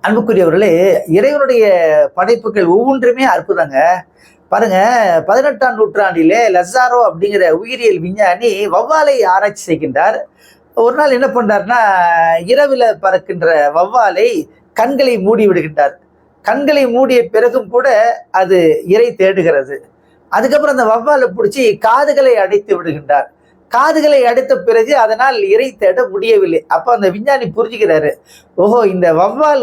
அன்புக்குரியவர்களே, இறைவனுடைய படைப்புகள் ஒவ்வொன்றுமே அற்புதங்க. பாருங்க, 18ஆம் நூற்றாண்டிலே லசாரோ அப்படிங்கிற உயிரியல் விஞ்ஞானி வௌவாலை ஆராய்ச்சி செய்கின்றார். ஒரு நாள் என்ன பண்றாருன்னா, இரவில பறக்கின்ற வௌவாலை கண்களை மூடி விடுகின்றார். கண்களை மூடிய பிறகும் கூட அது இரை தேடுகிறது. அதுக்கப்புறம் அந்த வௌவாலை பிடிச்சி காதுகளை அடைத்து விடுகின்றார். காதுகளை அடைத்த பிறகு அதனால் இரை தேட முடியவில்லை. அப்ப அந்த விஞ்ஞானி புரிஞ்சுக்கிறாரு. ஓஹோ! இந்த வௌவால்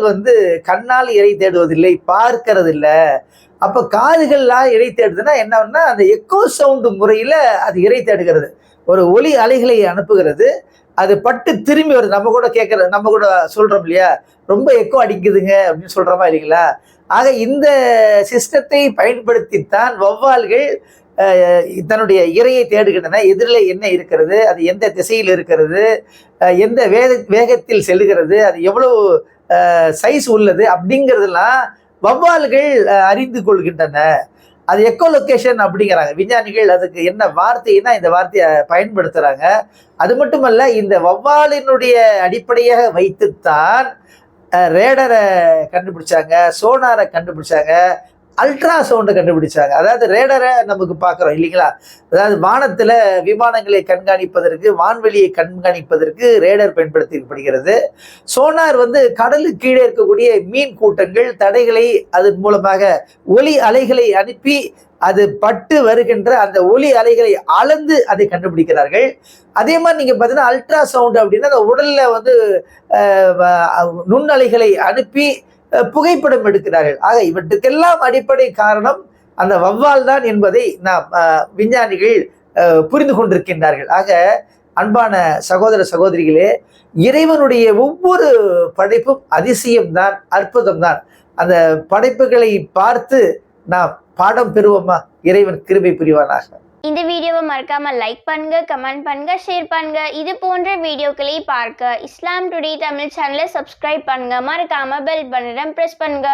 கண்ணால் இரை தேடுவதில்லை, பார்க்கிறது இல்ல. அப்ப காதுகள்லாம் இரை தேடுதுன்னா என்னன்னா, அந்த எக்கோ சவுண்ட் முறையில அது இரை தேடுகிறது. ஒரு ஒலி அலைகளை அனுப்புகிறது. அது பட்டு திரும்பி வருது. நம்ம கூட சொல்றோம் இல்லையா? ரொம்ப எக்கோ அடிக்குதுங்க அப்படின்னு சொல்றோமா இல்லைங்களா? ஆக இந்த சிஸ்டத்தை பயன்படுத்தித்தான் வௌவால்கள் தன்னுடைய இரையை தேடுகின்றன. எதிரில் என்ன இருக்கிறது, அது எந்த திசையில் இருக்கிறது, எந்த வேகத்தில் செல்லுகிறது, அது எவ்வளவு சைஸ் உள்ளது அப்படிங்கிறதுலாம் வௌவால்கள் அறிந்து கொள்கின்றன. அது எக்கோ லொக்கேஷன் அப்படிங்கிறாங்க விஞ்ஞானிகள். அதுக்கு என்ன வார்த்தைன்னா இந்த வார்த்தையை பயன்படுத்துறாங்க. அது மட்டுமல்ல, இந்த வௌவாலினுடைய அடிப்படையாக வைத்துத்தான் ரேடரை கண்டுபிடிச்சாங்க, சோனாரை கண்டுபிடிச்சாங்க, அல்ட்ரா சவுண்டை கண்டுபிடிச்சாங்க. அதாவது ரேடரை நமக்கு பார்க்குறோம் இல்லைங்களா? அதாவது வானத்தில் விமானங்களை கண்காணிப்பதற்கு, வான்வெளியை கண்காணிப்பதற்கு ரேடர் பயன்படுத்தப்படுகிறது. சோனார் கடலுக்கு கீழே இருக்கக்கூடிய மீன் கூட்டங்கள், தடைகளை அதன் மூலமாக ஒலி அலைகளை அனுப்பி அது பட்டு வருகின்ற அந்த ஒலி அலைகளை அளந்து அதை கண்டுபிடிக்கிறார்கள். அதே மாதிரி நீங்க பார்த்தீங்கன்னா அல்ட்ரா சவுண்ட் அப்படின்னா அந்த உடல்ல நுண்ணலைகளை அனுப்பி புகைப்படம் எடுக்கிறார்கள். ஆக இவற்றுக்கெல்லாம் அடிப்படை காரணம் அந்த வௌவால் தான் என்பதை நாம் விஞ்ஞானிகள் புரிந்து கொண்டிருக்கின்றார்கள். ஆக அன்பான சகோதர சகோதரிகளே, இறைவனுடைய ஒவ்வொரு படைப்பும் அதிசயம்தான், அற்புதம்தான். அந்த படைப்புகளை பார்த்து நாம் பாடம் பெறுவோமா? இறைவன் கிருபை புரிவானாக. இந்த வீடியோவை மறக்காம லைக் பண்ணுங்க, கமெண்ட் பண்ணுங்க, ஷேர் பண்ணுங்க. இது போன்ற வீடியோக்களை பார்க்க இஸ்லாம் டுடே தமிழ் சேனலை சப்ஸ்கிரைப் பண்ணுங்க. மறக்காம பெல் பட்டனை பிரஸ் பண்ணுங்க.